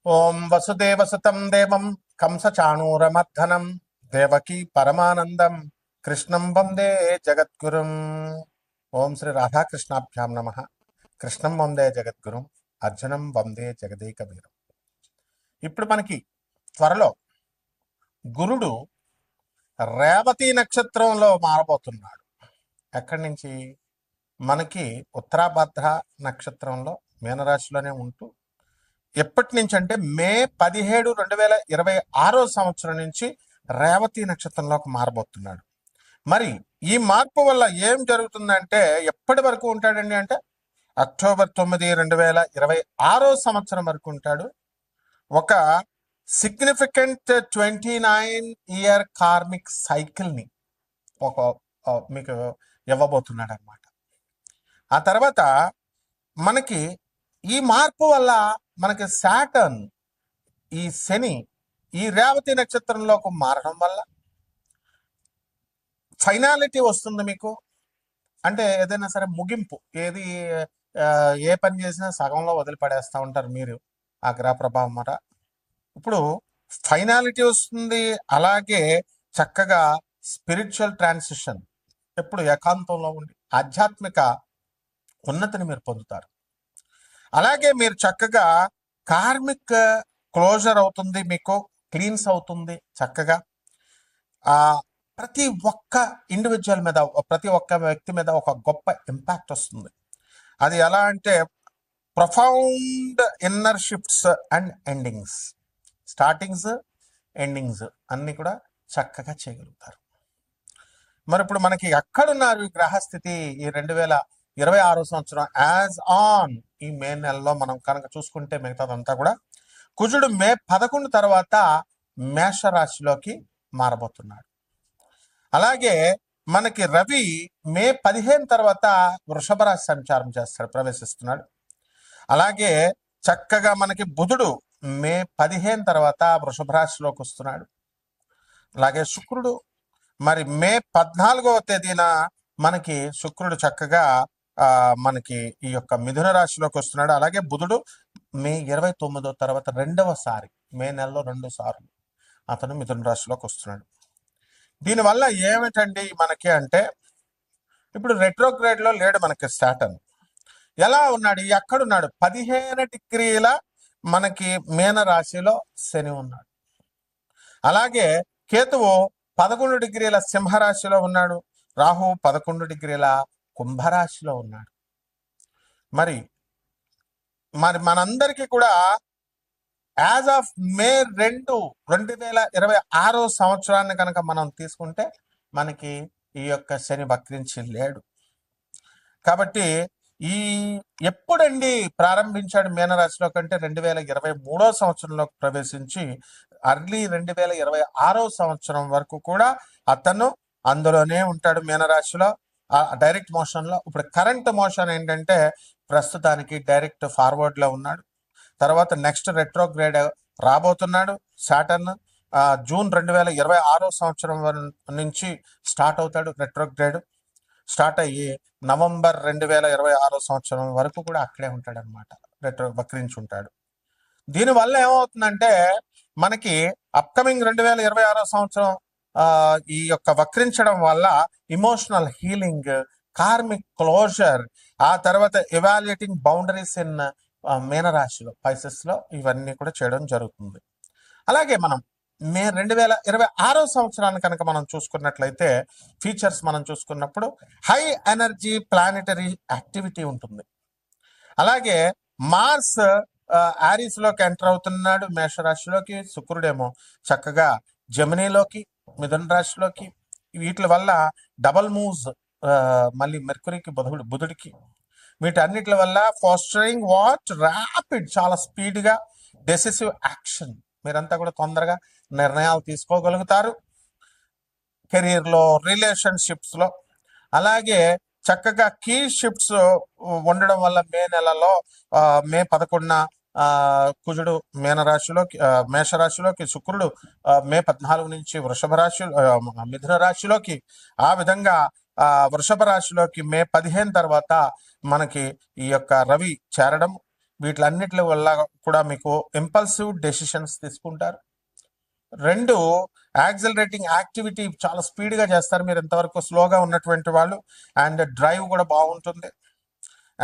ఓం వసుదేవసుతం దేవం కంసచాణూరమర్ధనం దేవకీ పరమానందం కృష్ణం వందే జగద్గురుం. ఓం శ్రీ రాధాకృష్ణాభ్యాం నమ. కృష్ణం వందే జగద్గురుం, అర్జునం వందే జగదేకవీరం. ఇప్పుడు మనకి త్వరలో గురుడు రేవతి నక్షత్రంలో మారబోతున్నాడు. ఎక్కడి నుంచి? మనకి ఉత్తరాభద్ర నక్షత్రంలో మీనరాశిలోనే ఉంటూ ఎప్పటి నుంచి అంటే మే 17, 2026 సంవత్సరం నుంచి రేవతి నక్షత్రంలోకి మారబోతున్నాడు. మరి ఈ మార్పు వల్ల ఏం జరుగుతుందంటే ఎప్పటి వరకు ఉంటాడండి అంటే అక్టోబర్ 9, 2026 సంవత్సరం వరకు ఉంటాడు. ఒక సిగ్నిఫికెంట్ 29-year కార్మిక్ సైకిల్ని ఒక మీకు ఇవ్వబోతున్నాడు అనమాట. ఆ తర్వాత మనకి ఈ మార్పు వల్ల మనకి సాటర్న్, ఈ శని ఈ రేవతి నక్షత్రంలోకి మారడం వల్ల ఫైనాలిటీ వస్తుంది మీకు. అంటే ఏదైనా సరే ముగింపు, ఏది ఏ పని చేసినా సగంలో వదిలిపడేస్తూ ఉంటారు మీరు ఆ గ్రహ ప్రభావం మాట. ఇప్పుడు ఫైనాలిటీ వస్తుంది. అలాగే చక్కగా స్పిరిచువల్ ట్రాన్సిషన్, ఎప్పుడు ఏకాంతంలో ఉండి ఆధ్యాత్మిక ఉన్నతిని మీరు పొందుతారు. అలాగే మీరు చక్కగా కార్మిక్ క్లోజర్ అవుతుంది, మీకు క్లీన్స్ అవుతుంది చక్కగా. ప్రతి ఒక్క ఇండివిజువల్ మీద, ప్రతి ఒక్క వ్యక్తి మీద ఒక గొప్ప ఇంపాక్ట్ వస్తుంది. అది ఎలా అంటే profound inner shifts and endings, startings endings అన్నీ కూడా చక్కగా చేయగలుగుతారు. మరి ఇప్పుడు మనకి ఎక్కడున్నారు ఈ గ్రహస్థితి? ఈ 2026 సంవత్సరం యాజ్ ఆన్ ఈ మే నెలలో మనం కనుక చూసుకుంటే మిగతాదంతా కూడా కుజుడు మే 11 తర్వాత మేషరాశిలోకి మారబోతున్నాడు. అలాగే మనకి రవి మే 15 తర్వాత వృషభ రాశి సంచారం చేస్తాడు, ప్రవేశిస్తున్నాడు. అలాగే చక్కగా మనకి బుధుడు మే 15 తర్వాత వృషభ రాశిలోకి వస్తున్నాడు. అలాగే శుక్రుడు మరి మే 14వ తేదీన మనకి శుక్రుడు చక్కగా మనకి ఈ యొక్క మిథున రాశిలోకి వస్తున్నాడు. అలాగే బుధుడు మే 29వ తర్వాత రెండవసారి, మే నెలలో 2 సార్లు అతను మిథున రాశిలోకి వస్తున్నాడు. దీనివల్ల ఏమిటండి మనకి అంటే ఇప్పుడు రెట్రోగ్రేడ్లో లేడు మనకి సాటర్న్. ఎలా ఉన్నాడు? ఎక్కడున్నాడు? 15 డిగ్రీల మనకి మీన రాశిలో శని ఉన్నాడు. అలాగే కేతువు 11 డిగ్రీల సింహరాశిలో ఉన్నాడు. రాహు 11 డిగ్రీల కుంభరాశిలో ఉన్నాడు. మరి మనందరికీ కూడా యాజ్ ఆఫ్ మే 2, 2026 సంవత్సరాన్ని కనుక మనం తీసుకుంటే మనకి ఈ యొక్క శని వక్రించి లేడు. కాబట్టి ఈ ఎప్పుడండి ప్రారంభించాడు మీనరాశిలో కంటే 2023 సంవత్సరంలోకి ప్రవేశించి అర్లీ 2026 సంవత్సరం వరకు కూడా అతను అందులోనే ఉంటాడు మీనరాశిలో, డైరెక్ట్ మోషన్లో. ఇప్పుడు కరెంట్ మోషన్ ఏంటంటే ప్రస్తుతానికి డైరెక్ట్ ఫార్వర్డ్లో ఉన్నాడు. తర్వాత నెక్స్ట్ రెట్రోగ్రేడ్ రాబోతున్నాడు సాటర్న్. జూన్ 2026 సంవత్సరం నుంచి స్టార్ట్ అవుతాడు రెట్రోగ్రేడ్. స్టార్ట్ అయ్యి నవంబర్ 2026 సంవత్సరం వరకు కూడా అక్కడే ఉంటాడు అనమాట, వక్రించి ఉంటాడు. దీనివల్ల ఏమవుతుందంటే మనకి అప్కమింగ్ 2026 సంవత్సరం ఈ యొక్క వక్రించడం వల్ల ఇమోషనల్ హీలింగ్, కార్మిక్ క్లోజర్, ఆ తర్వాత ఎవాల్యుయేటింగ్ బౌండరీస్ ఇన్ మీనరాశిలో, పైసెస్లో ఇవన్నీ కూడా చేయడం జరుగుతుంది. అలాగే మనం మే 2026 సంవత్సరాన్ని కనుక మనం చూసుకున్నట్లయితే ఫీచర్స్ మనం చూసుకున్నప్పుడు హై ఎనర్జీ ప్లానెటరీ యాక్టివిటీ ఉంటుంది. అలాగే మార్స్ ఆరీస్లోకి ఎంటర్ అవుతున్నాడు మేషరాశిలోకి. శుక్రుడేమో చక్కగా జమినీలోకి, మిథున రాశిలోకి. వీటి వల్ల డబల్ మూవ్స్ మళ్ళీ మెర్కురీకి, బుధుడికి, వీటన్నిటి వల్ల ఫాస్టరింగ్ వాట్ ర్యాపిడ్, చాలా స్పీడ్గా డెసిసివ్ యాక్షన్, మీరంతా కూడా తొందరగా నిర్ణయాలు తీసుకోగలుగుతారు కెరీర్లో, రిలేషన్షిప్స్లో. అలాగే చక్కగా కీ షిఫ్ట్స్ ఉండడం వల్ల మే నెలలో మే 11న కుజుడు మీనరాశిలోకి, మేషరాశిలోకి, శుక్రుడు మే 14 నుంచి వృషభ రాశి, మిథున రాశిలోకి, ఆ విధంగా వృషభ రాశిలోకి మే 15 తర్వాత మనకి ఈ యొక్క రవి చేరడం. వీటిలన్నిటి వల్ల కూడా మీకు ఇంపల్సివ్ డెసిషన్స్ తీసుకుంటారు. 2, యాక్సిలరేటింగ్ యాక్టివిటీ చాలా స్పీడ్గా చేస్తారు మీరు, ఇంతవరకు స్లోగా ఉన్నటువంటి వాళ్ళు. అండ్ డ్రైవ్ కూడా బాగుంటుంది.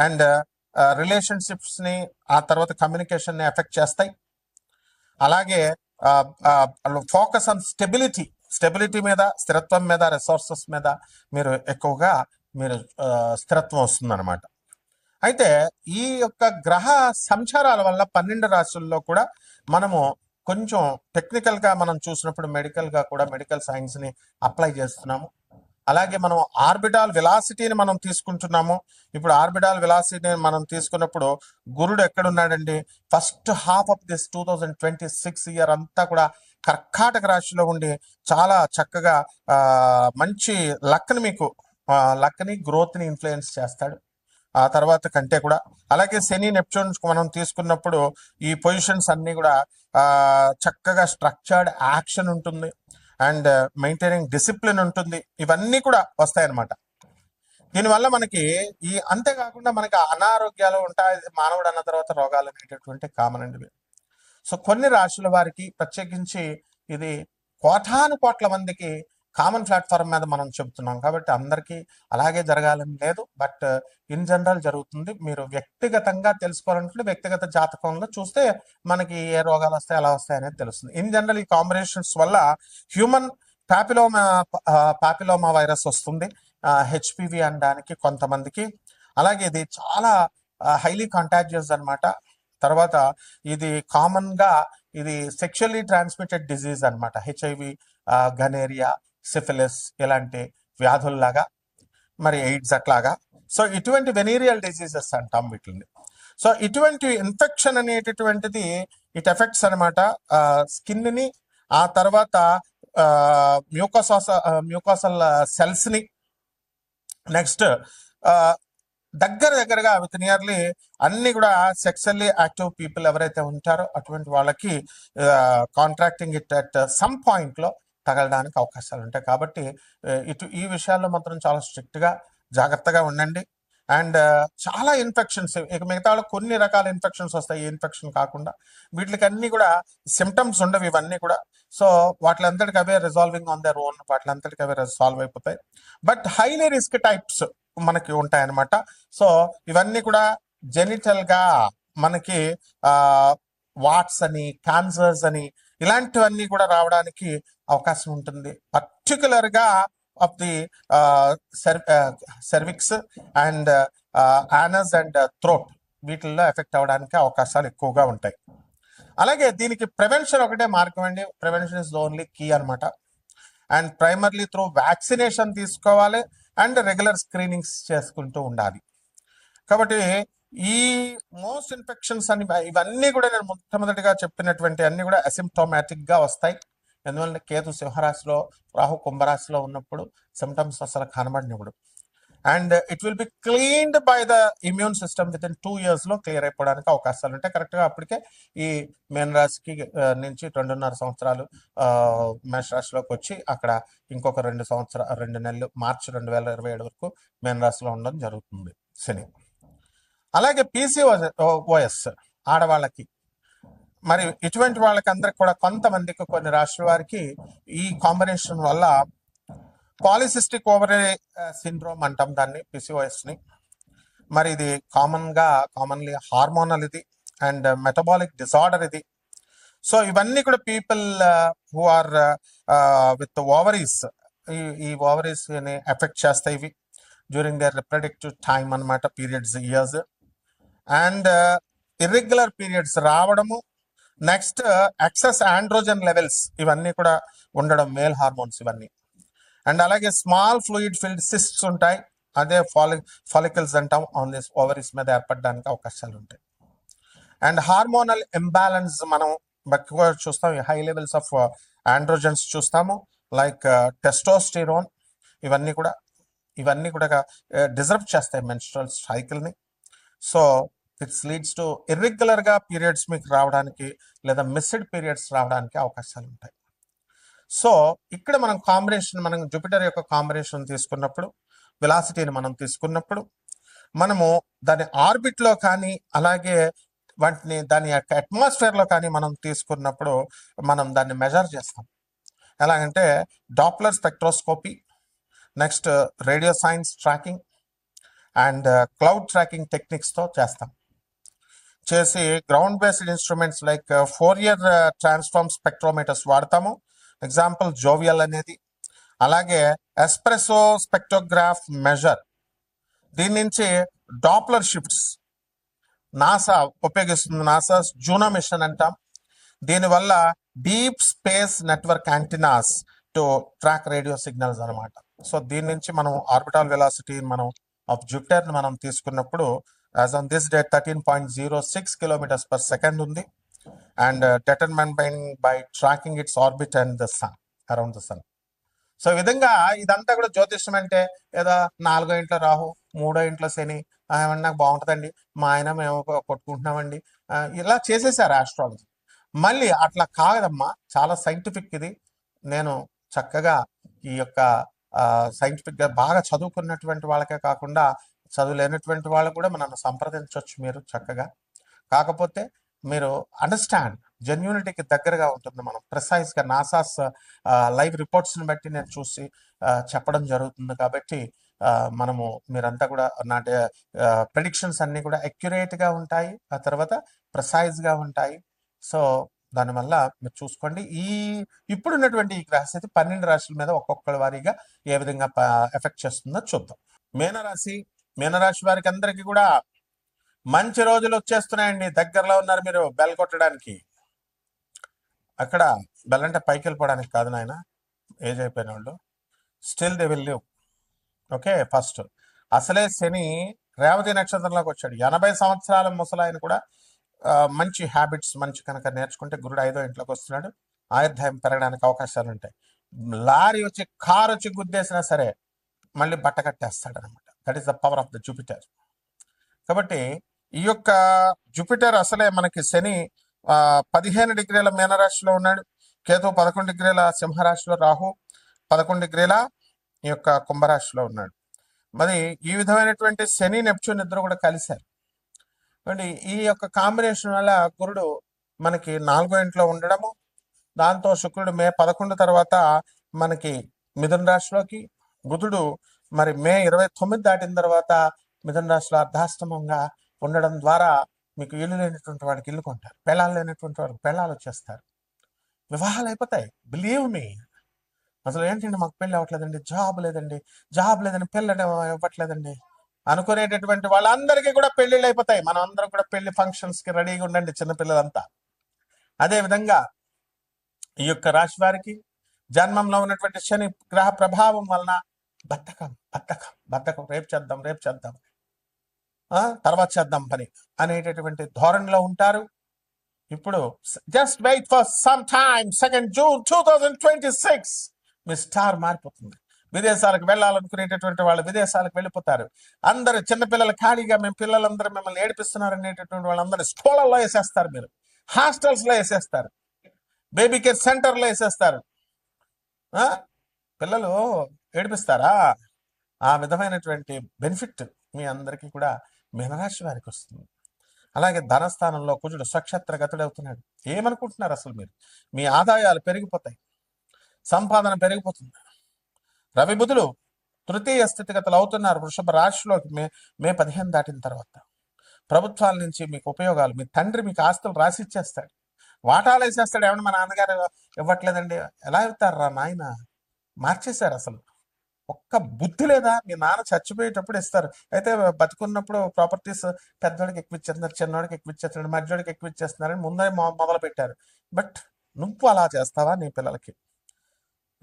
అండ్ రిలేషన్షిప్స్ని, ఆ తర్వాత కమ్యూనికేషన్ని ఎఫెక్ట్ చేస్తాయి. అలాగే ఫోకస్ ఆన్ స్టెబిలిటీ మీద, స్థిరత్వం మీద, రిసోర్సెస్ మీద మీరు ఎక్కువగా స్థిరత్వం వస్తుందన్నమాట. అయితే ఈ యొక్క గ్రహ సంచారాల వల్ల 12 రాశుల్లో కూడా మనము కొంచెం టెక్నికల్గా మనం చూసినప్పుడు మెడికల్గా కూడా మెడికల్ సైన్స్ని అప్లై చేస్తున్నాము. అలాగే మనం ఆర్బిటాల్ వెలాసిటీని మనం తీసుకుంటున్నాము. ఇప్పుడు ఆర్బిటాల్ వెలాసిటీని మనం తీసుకున్నప్పుడు గురుడు ఎక్కడున్నాడండి? First half of this 2026 year అంతా కూడా కర్కాటక రాశిలో ఉండి చాలా చక్కగా మంచి లక్ని గ్రోత్ని ఇన్ఫ్లుయెన్స్ చేస్తాడు ఆ తర్వాత కంటే కూడా. అలాగే శని నెప్ట్యూన్ మనం తీసుకున్నప్పుడు ఈ పొజిషన్స్ అన్నీ కూడా చక్కగా స్ట్రక్చర్డ్ యాక్షన్ ఉంటుంది అండ్ మెయింటైనింగ్ డిసిప్లిన్ ఉంటుంది. ఇవన్నీ కూడా వస్తాయన్నమాట. దీనివల్ల మనకి అంతేకాకుండా మనకి అనారోగ్యాలు ఉంటాయి. మానవుడు అన్న తర్వాత రోగాలు అనేటటువంటి కామన్ అండి. సో కొన్ని రాశుల వారికి ప్రత్యేకించి ఇది కోటాను మందికి కామన్ ప్లాట్ఫామ్ మీద మనం చెబుతున్నాం కాబట్టి అందరికీ అలాగే జరగాలని లేదు, బట్ ఇన్ జనరల్ జరుగుతుంది. మీరు వ్యక్తిగతంగా తెలుసుకోవాలంటే వ్యక్తిగత జాతకంలో చూస్తే మనకి ఏ రోగాలు వస్తాయి, ఎలా వస్తాయి అనేది తెలుస్తుంది. ఇన్ జనరల్ ఈ కాంబినేషన్స్ వల్ల హ్యూమన్ పాపిలోమా వైరస్ వస్తుంది, హెచ్పివి అనడానికి కొంతమందికి. అలాగే ఇది చాలా హైలీ కంటాజియస్ అనమాట. తర్వాత ఇది కామన్గా ఇది సెక్షువల్లీ ట్రాన్స్మిటెడ్ డిజీజ్ అనమాట. హెచ్ఐవి, గనేరియా, సిఫిలిస్ ఇలాంటి వ్యాధుల్లాగా, మరి ఎయిడ్స్ అట్లాగా. సో ఇటువంటి వెనీరియల్ డిజీజెస్ అంటాం వీటిని. సో ఇటువంటి ఇన్ఫెక్షన్ అనేటటువంటిది ఇట్ ఎఫెక్ట్స్ అనమాట స్కిన్ని, ఆ తర్వాత మ్యూకోసల్ సెల్స్ని. నెక్స్ట్ దగ్గరగా విత్ నియర్లీ అన్ని కూడా సెక్సువల్లీ యాక్టివ్ పీపుల్ ఎవరైతే ఉంటారో అటువంటి వాళ్ళకి కాంట్రాక్టింగ్ ఇట్ అట్ సమ్ పాయింట్లో తగలడానికి అవకాశాలు ఉంటాయి. కాబట్టి ఈ విషయాల్లో మాత్రం చాలా స్ట్రిక్ట్గా జాగ్రత్తగా ఉండండి. అండ్ చాలా ఇన్ఫెక్షన్స్, ఇక మిగతా కొన్ని రకాల ఇన్ఫెక్షన్స్ వస్తాయి. ఈ ఇన్ఫెక్షన్ కాకుండా వీటికి అన్ని కూడా సిమ్టమ్స్ ఉండవు ఇవన్నీ కూడా. సో వాటిలంతటికి అవే రిజాల్వింగ్ ఆన్ దర్ ఓన్, వాటిలంతటికి అవే సాల్వ్ అయిపోతాయి. బట్ హైలీ రిస్క్ టైప్స్ మనకి ఉంటాయన్నమాట. సో ఇవన్నీ కూడా జెనిటల్గా మనకి వాట్స్ అని, క్యాన్సర్స్ అని ఇలాంటివన్నీ కూడా రావడానికి అవకాశం ఉంటుంది. పర్టికులర్గా of the cervix and anus and throat, వీటిల్లో ఎఫెక్ట్ అవ్వడానికి అవకాశాలు ఎక్కువగా ఉంటాయి. అలాగే దీనికి ప్రివెన్షన్ ఒకటే మార్గం అండి. Prevention is the only key అనమాట. అండ్ ప్రైమర్లీ త్రూ వ్యాక్సినేషన్ తీసుకోవాలి అండ్ రెగ్యులర్ స్క్రీనింగ్స్ చేసుకుంటూ ఉండాలి. కాబట్టి ఈ మోస్ట్ ఇన్ఫెక్షన్స్ అని ఇవన్నీ కూడా నేను మొట్టమొదటిగా చెప్పినటువంటి అన్ని కూడా అసిమ్టోమాటిక్గా వస్తాయి. ఎందువల్ల కేతు సింహరాశిలో, రాహు కుంభరాశిలో ఉన్నప్పుడు సిమ్టమ్స్ అసలు కనబడినప్పుడు. And it will be cleaned by the immune system within 2 yearsలో క్లియర్ అయిపోవడానికి అవకాశాలు ఉంటాయి. కరెక్ట్గా అప్పటికే ఈ మేన రాశికి నుంచి 2.5 సంవత్సరాలు మేష రాశిలోకి వచ్చి అక్కడ ఇంకొక 2 నెలలు మార్చి 2027 వరకు మేన రాశిలో ఉండడం జరుగుతుంది శని. అలాగే PCOS ఆడవాళ్ళకి, మరి ఇటువంటి వాళ్ళకి అందరికి కూడా కొంతమందికి కొన్ని రాష్ట్రాల వారికి ఈ కాంబినేషన్ వల్ల పాలిసిస్టిక్ ఓవరీ సిండ్రోమ్ అంటాం దాన్ని, PCOSని. మరి ఇది కామన్లీ హార్మోనల్ ఇది అండ్ మెటబాలిక్ డిసార్డర్ ఇది. సో ఇవన్నీ కూడా people who are with ovaries, ఈ ఓవరీస్ని ఎఫెక్ట్ చేస్తాయి ఇవి డ్యూరింగ్ దర్ రిప్రొడక్టివ్ టైమ్ అనమాట, periods, years. And irregular periods రావడము, నెక్స్ట్ ఎక్సెస్ ఆండ్రోజన్ లెవెల్స్ ఇవన్నీ కూడా ఉండడం, మేల్ హార్మోన్స్ ఇవన్నీ. అండ్ అలాగే స్మాల్ ఫ్లూయిడ్ ఫిల్డ్ సిస్ట్స్ ఉంటాయి, అదే ఫాలికల్స్ అంటాం, ఆన్ దిస్ ఓవరీస్ మీద ఏర్పడడానికి అవకాశాలు ఉంటాయి. అండ్ హార్మోనల్ ఇంబ్యాలెన్స్ మనం ఎక్కువ చూస్తాం, హై లెవెల్స్ ఆఫ్ ఆండ్రోజన్స్ చూస్తాము, లైక్ టెస్టోస్టిరోన్. ఇవన్నీ కూడా డిజర్వ్ చేస్తాయి మెన్స్ట్రువల్ సైకిల్ని. సో ఇట్స్ లీడ్స్ టు ఇర్రెగ్యులర్గా పీరియడ్స్ మీకు రావడానికి లేదా మిస్డ్ పీరియడ్స్ రావడానికి అవకాశాలు ఉంటాయి. సో ఇక్కడ మనం జూపిటర్ యొక్క కాంబినేషన్ తీసుకున్నప్పుడు, వెలాసిటీని మనం తీసుకున్నప్పుడు, మనము దాని ఆర్బిట్లో కానీ అలాగే వాటిని దాని యొక్క అట్మాస్ఫియర్లో కానీ మనం తీసుకున్నప్పుడు మనం దాన్ని మెజర్ చేస్తాం. ఎలాగంటే Doppler spectroscopy, next radio science tracking and cloud tracking టెక్నిక్స్తో చేస్తాం. చేసి ground based instruments like Fourier transform spectrometers వాడతాము. ఎగ్జాంపుల్ జోవియల్ అనేది. అలాగే ఎస్ప్రెసో స్పెక్ట్రోగ్రాఫ్ మెజర్, దీని నుంచి డాప్లర్ షిఫ్ట్స్ నాసా ఉపయోగిస్తుంది. నాసా జూనో మిషన్ అంటాం. దీనివల్ల deep space network antennas to track radio signals అనమాట. సో దీని నుంచి మనం ఆర్బిటాల్ వెలాసిటీ మనం ఆఫ్ జూపిటర్ మనం తీసుకున్నప్పుడు as on this day 13.06 kilometres per second ఉంది. And determined by tracking its orbit and the sun, around the sun. So ఈ విధంగా ఇదంతా కూడా జ్యోతిష్యం అంటే ఏదో 4వ ఇంట్లో రాహు, 3వ ఇంట్లో శని, ఏమన్నా నాకు బాగుంటుందండి, మా ఆయన మేము కొట్టుకుంటున్నామండి, ఇలా చేసేసారు ఆస్ట్రాలజీ. మళ్ళీ అట్లా కాదమ్మా, చాలా సైంటిఫిక్ ఇది. నేను చక్కగా ఈ యొక్క సైంటిఫిక్గా బాగా చదువుకున్నటువంటి వాళ్ళకే కాకుండా చదువులేనటువంటి వాళ్ళు కూడా మనల్ని సంప్రదించవచ్చు మీరు చక్కగా. కాకపోతే మీరు అండర్స్టాండ్, జెన్యూనిటీకి దగ్గరగా ఉంటుంది. మనం ప్రిసైజ్గా నాసాస్ లైవ్ రిపోర్ట్స్ని బట్టి నేను చూసి చెప్పడం జరుగుతుంది. కాబట్టి మనము మీరంతా కూడా నా ప్రెడిక్షన్స్ అన్నీ కూడా అక్యురేట్గా ఉంటాయి, ఆ తర్వాత ప్రిసైజ్గా ఉంటాయి. సో దానివల్ల మీరు చూసుకోండి. ఇప్పుడున్నటువంటి ఈ గ్రహస్థితి 12 రాశుల మీద ఒక్కొక్కరి వారీగా ఏ విధంగా ఎఫెక్ట్ చేస్తుందో చూద్దాం. మీనరాశి వారికి అందరికీ కూడా మంచి రోజులు వచ్చేస్తున్నాయండి. దగ్గరలో ఉన్నారు మీరు బెల్ కొట్టడానికి. అక్కడ బెల్ అంటే పైకి వెళ్ళిపోవడానికి కాదు నాయన, ఏజ్ అయిపోయిన వాళ్ళు. Still they will live. Okay, first అసలే శని రేవతి నక్షత్రంలోకి వచ్చాడు. 80 సంవత్సరాల ముసలాయన కూడా మంచి హ్యాబిట్స్ మంచి కనుక నేర్చుకుంటే గురుడు 5వ ఇంట్లోకి వస్తున్నాడు. ఆయుర్దాయం పెరగడానికి అవకాశాలు ఉంటాయి. లారీ వచ్చి కారు వచ్చి గుద్దేసినా సరే మళ్ళీ బట్ట కట్టేస్తాడు అనమాట. That is the power of the Jupiter. కాబట్టి ఈ యొక్క జూపిటర్ అసలే మనకి శని 15 డిగ్రీల మీనరాశిలో ఉన్నాడు. కేతు 11 డిగ్రీల సింహరాశిలో, రాహు 11 డిగ్రీల ఈ యొక్క కుంభరాశిలో ఉన్నాడు. మరి ఈ విధమైనటువంటి శని నెప్ట్యూన్ ఇద్దరు కూడా కలిశారు. అంటే ఈ యొక్క కాంబినేషన్ వల్ల గురుడు మనకి 4వ ఇంట్లో ఉండడము, దాంతో శుక్రుడు మే 11 తర్వాత మనకి మిథున రాశిలోకి, బుధుడు మరి మే 29 దాటిన తర్వాత మిథున రాశిలో అర్ధాష్టమంగా ఉండడం ద్వారా మీకు ఇల్లు లేనటువంటి వాడికి ఇల్లు కొంటారు, పెళ్ళాలు లేనటువంటి వాడికి పెళ్ళాలు వచ్చేస్తారు, వివాహాలు అయిపోతాయి. Believe me. అసలు ఏంటంటే మాకు పెళ్ళి అవ్వట్లేదండి, జాబ్ లేదండి పెళ్ళి ఇవ్వట్లేదండి అనుకునేటటువంటి వాళ్ళందరికీ కూడా పెళ్ళిళ్ళు అయిపోతాయి. మనం అందరం కూడా పెళ్లి ఫంక్షన్స్కి రెడీగా ఉండండి, చిన్నపిల్లలంతా. అదేవిధంగా ఈ యొక్క రాశి వారికి జన్మంలో ఉన్నటువంటి శని గ్రహ ప్రభావం వలన బద్ధకం, రేపు చేద్దాం తర్వాత చేద్దాం పని అనేటటువంటి ధోరణిలో ఉంటారు. ఇప్పుడు just wait for some time, 2 June 2026 మీ స్టార్ మారిపోతుంది. విదేశాలకు వెళ్ళాలనుకునేటటువంటి వాళ్ళు విదేశాలకు వెళ్ళిపోతారు. అందరు చిన్నపిల్లలు ఖాళీగా మేము పిల్లలందరూ మిమ్మల్ని ఏడిపిస్తున్నారు అనేటటువంటి వాళ్ళందరూ స్కూళ్ళల్లో వేసేస్తారు, మీరు హాస్టల్స్లో వేసేస్తారు, బేబీ కేర్ సెంటర్లో వేసేస్తారు. పిల్లలు ఏడిపిస్తారా? ఆ విధమైనటువంటి బెనిఫిట్ మీ అందరికీ కూడా మీనరాశి వారికి వస్తుంది. అలాగే ధనస్థానంలో కుజుడు స్వక్షేత్ర గతుడవుతున్నాడు. ఏమనుకుంటున్నారు అసలు మీరు? మీ ఆదాయాలు పెరిగిపోతాయి, సంపాదన పెరిగిపోతుంది. రవి బుధులు తృతీయ స్థితిగతులు అవుతున్నారు వృషభ రాశిలోకి మే 15 దాటిన తర్వాత. ప్రభుత్వాల నుంచి మీకు ఉపయోగాలు, మీ తండ్రి మీకు ఆస్తులు రాసి ఇచ్చేస్తాడు, వాటాలు వేసేస్తాడు. ఏమన్నా మా నాన్నగారు ఇవ్వట్లేదండి, ఎలా ఇవ్వుతారు రా నాయన, మార్చేశారు. అసలు ఒక్క బుద్ధి లేదా? మీ నాన్న చచ్చిపోయేటప్పుడు ఇస్తారు, అయితే బతుకున్నప్పుడు ప్రాపర్టీస్ పెద్దోడికి ఎక్కువ ఇచ్చేస్తున్నారు, చిన్నోడికి ఎక్కువ ఇచ్చేస్తున్నాడు, మధ్యలోడికి ఎక్కువ ఇచ్చేస్తున్నారని ముందే మొదలు పెట్టారు. బట్ నువ్వు అలా చేస్తావా నీ పిల్లలకి?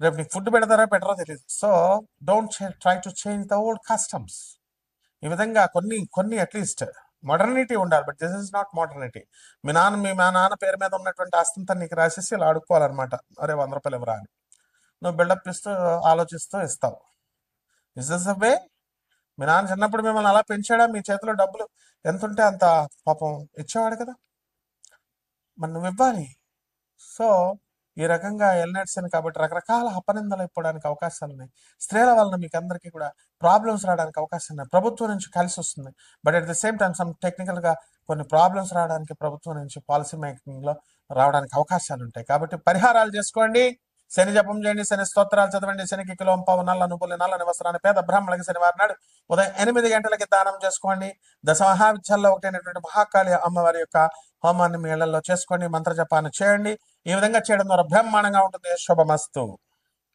రేపు నీకు ఫుడ్ పెడతారా పెట్టరో తెలియదు. So don't try to change the old customs. ఈ విధంగా కొన్ని అట్లీస్ట్ మోడర్నిటీ ఉండాలి. But this is not modernity. మీ నాన్న పేరు మీద ఉన్నటువంటి ఆస్తంతా నీకు రాసేసి ఇలా అడుక్కోవాలన్నమాట. అరే 100 రూపాయలు ఇవ్వరా అని నువ్వు బిల్డప్ ఇస్తూ ఆలోచిస్తూ ఇస్తావు. Is this the way? మీ నాన్న చిన్నప్పుడు మిమ్మల్ని అలా పెంచాడా? మీ చేతిలో డబ్బులు ఎంత ఉంటే అంత పాపం ఇచ్చేవాడు కదా, మరి నువ్వు ఇవ్వాలి. సో ఈ రకంగా ఎల్నెట్స్ కాబట్టి రకరకాల అపనిందలు ఇవ్వడానికి అవకాశాలు ఉన్నాయి. స్త్రీల వలన మీకు అందరికీ కూడా ప్రాబ్లమ్స్ రావడానికి అవకాశం ఉన్నాయి. ప్రభుత్వం నుంచి కలిసి వస్తుంది, but at the same time some టెక్నికల్గా కొన్ని ప్రాబ్లమ్స్ రావడానికి ప్రభుత్వం నుంచి పాలసీ మేకింగ్లో రావడానికి అవకాశాలు ఉంటాయి. కాబట్టి పరిహారాలు చేసుకోండి, శని జపం చేయండి, శని స్తోత్రాలు చదవండి, శనికి కిలో పావు నల్ల నువ్వులు నల్లని వస్త్రాన్ని పేద బ్రాహ్మణులకి శనివారం నాడు ఉదయం 8 గంటలకి దానం చేసుకోండి. దశ మహావిద్యాల్లో ఒకటైనటువంటి మహాకాళి అమ్మవారి యొక్క హోమాన్ని మీ ఇళ్లలో చేసుకోండి, మంత్రజపాన్ని చేయండి. ఈ విధంగా చేయడం ద్వారా బ్రహ్మాండంగా ఉంటుంది. శుభమస్తు.